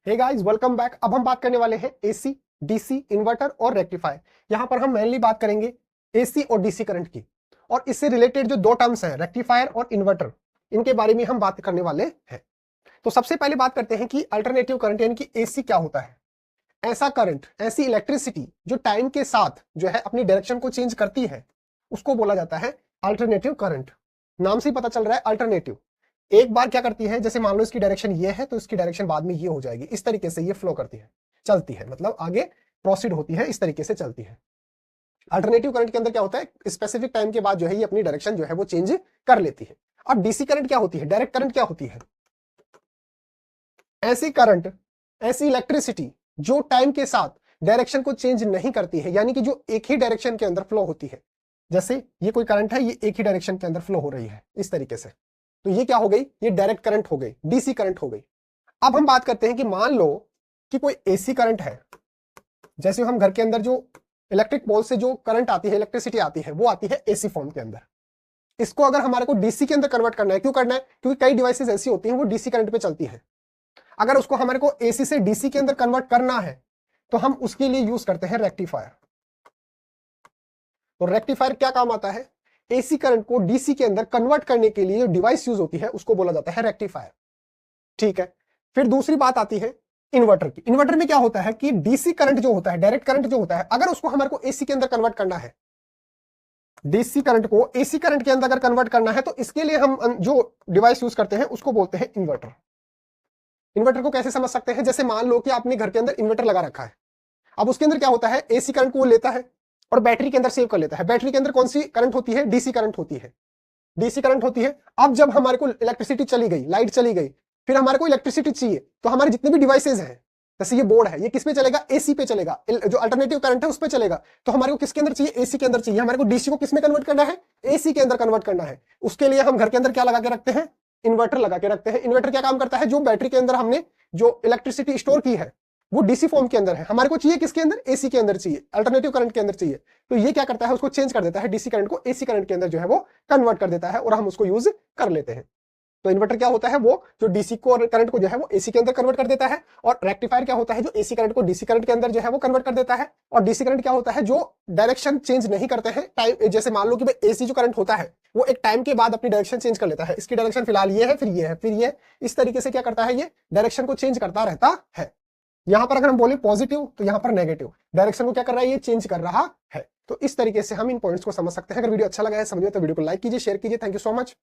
Hey guys, welcome back. अब हम बात करने वाले हैं एसी, डीसी, इन्वर्टर और रेक्टिफायर। यहां पर हम मेनली बात करेंगे एसी और डीसी करंट की, और इससे रिलेटेड जो दो टर्म्स हैं रेक्टिफायर और इन्वर्टर, इनके बारे में हम बात करने वाले हैं। तो सबसे पहले बात करते हैं कि अल्टरनेटिव करंट यानी कि एसी क्या होता है। ऐसा करंट, ऐसी इलेक्ट्रिसिटी जो टाइम के साथ जो है अपनी डायरेक्शन को चेंज करती है, उसको बोला जाता है अल्टरनेटिव करंट। नाम से ही पता चल रहा है अल्टरनेटिव। एक बार क्या करती है, जैसे मान लो इसकी डायरेक्शन ये है तो इसकी डायरेक्शन बाद में ये हो जाएगी। इस तरीके से ये फ्लो करती है, चलती है, मतलब आगे प्रोसीड होती है, इस तरीके से चलती है। अल्टरनेटिव करंट के अंदर क्या होता है, स्पेसिफिक टाइम के बाद जो है ये अपनी डायरेक्शन जो है वो चेंज कर लेती है। अब डीसी करंट क्या होती है, डायरेक्ट करंट क्या होती है? ऐसी करंट, ऐसी इलेक्ट्रिसिटी जो टाइम के साथ डायरेक्शन को चेंज नहीं करती है, यानी कि जो एक ही डायरेक्शन के अंदर फ्लो होती है। जैसे ये कोई करंट है, ये एक ही डायरेक्शन के अंदर फ्लो हो रही है इस तरीके से, तो ये क्या हो गई, ये डायरेक्ट करंट हो गई, डीसी करंट हो गई। अब हम बात करते हैं कि मान लो कि कोई एसी करंट है। जैसे हम घर के अंदर जो इलेक्ट्रिक पोल से जो करंट आती है, इलेक्ट्रिसिटी आती है, वो आती है एसी फॉर्म के अंदर। इसको अगर हमारे को डीसी के अंदर कन्वर्ट करना है, क्यों करना है? क्योंकि कई डिवाइसेस ऐसी होती हैं वो डीसी करंट पे चलती है। अगर उसको हमारे को एसी से डीसी के अंदर कन्वर्ट करना है तो हम उसके लिए यूज करते हैं रेक्टिफायर। तो रेक्टिफायर क्या काम आता है? एसी करंट को डीसी के अंदर कन्वर्ट करने के लिए जो डिवाइस यूज होती है उसको बोला जाता है रेक्टिफायर। ठीक है। फिर दूसरी बात आती है इन्वर्टर की। इन्वर्टर में क्या होता है कि डीसी करंट जो होता है, डायरेक्ट करंट जो होता है, अगर उसको हमारे को एसी के अंदर कन्वर्ट करना है, डीसी करंट को एसी करंट के अंदर अगर कन्वर्ट करना है तो इसके लिए हम जो डिवाइस यूज करते हैं उसको बोलते हैं इन्वर्टर। इन्वर्टर को कैसे समझ सकते हैं? जैसे मान लो कि आपने घर के अंदर इन्वर्टर लगा रखा है। अब उसके अंदर क्या होता है, एसी करंट को वो लेता है और बैटरी के अंदर सेव कर लेता है। बैटरी के अंदर कौन सी करंट होती है? डीसी करंट होती है। डीसी करंट होती है। अब जब हमारे को इलेक्ट्रिसिटी चली गई, लाइट चली गई, फिर हमारे को इलेक्ट्रिसिटी चाहिए, तो हमारे जितने भी डिवाइसेज हैं, जैसे ये बोर्ड है, ये किस पे चलेगा? एसी पे चलेगा। जो अल्टरनेटिव करंट है उस पे चलेगा। तो हमारे को किसके अंदर चाहिए? एसी के अंदर चाहिए। हमारे को डीसी को किस में कन्वर्ट करना है? एसी के अंदर कन्वर्ट करना है। उसके लिए हम घर के अंदर क्या लगा के रखते हैं? इन्वर्टर लगा के रखते हैं। इन्वर्टर क्या काम करता है? जो बैटरी के अंदर हमने जो इलेक्ट्रिसिटी स्टोर की है वो डीसी फॉर्म के अंदर है, हमारे को चाहिए किसके अंदर? एसी के अंदर चाहिए, अल्टरनेटिव करंट के अंदर चाहिए। तो ये क्या करता है, उसको चेंज कर देता है, डीसी करंट को एसी करंट के अंदर जो है वो कन्वर्ट कर देता है और हम उसको यूज कर लेते हैं। तो इन्वर्टर क्या होता है, वो जो डीसी को करंट को जो है वो एसी के अंदर कन्वर्ट कर देता है। और रेक्टिफायर क्या होता है, जो एसी करंट को डीसी करंट के अंदर जो है वो कन्वर्ट कर देता है। और डीसी करंट क्या होता है, जो डायरेक्शन चेंज नहीं करते हैं टाइम। जैसे मान लो कि भाई एसी जो करंट होता है वो एक टाइम के बाद अपनी डायरेक्शन चेंज कर लेता है। इसकी डायरेक्शन फिलहाल ये है, फिर ये है, फिर ये, इस तरीके से क्या करता है, ये डायरेक्शन को चेंज करता रहता है। यहां पर अगर हम बोले पॉजिटिव तो यहां पर नेगेटिव, डायरेक्शन को क्या कर रहा है, ये चेंज कर रहा है। तो इस तरीके से हम इन पॉइंट्स को समझ सकते हैं। अगर वीडियो अच्छा लगा है, समझिए, तो वीडियो को लाइक कीजिए, शेयर कीजिए। Thank you so much.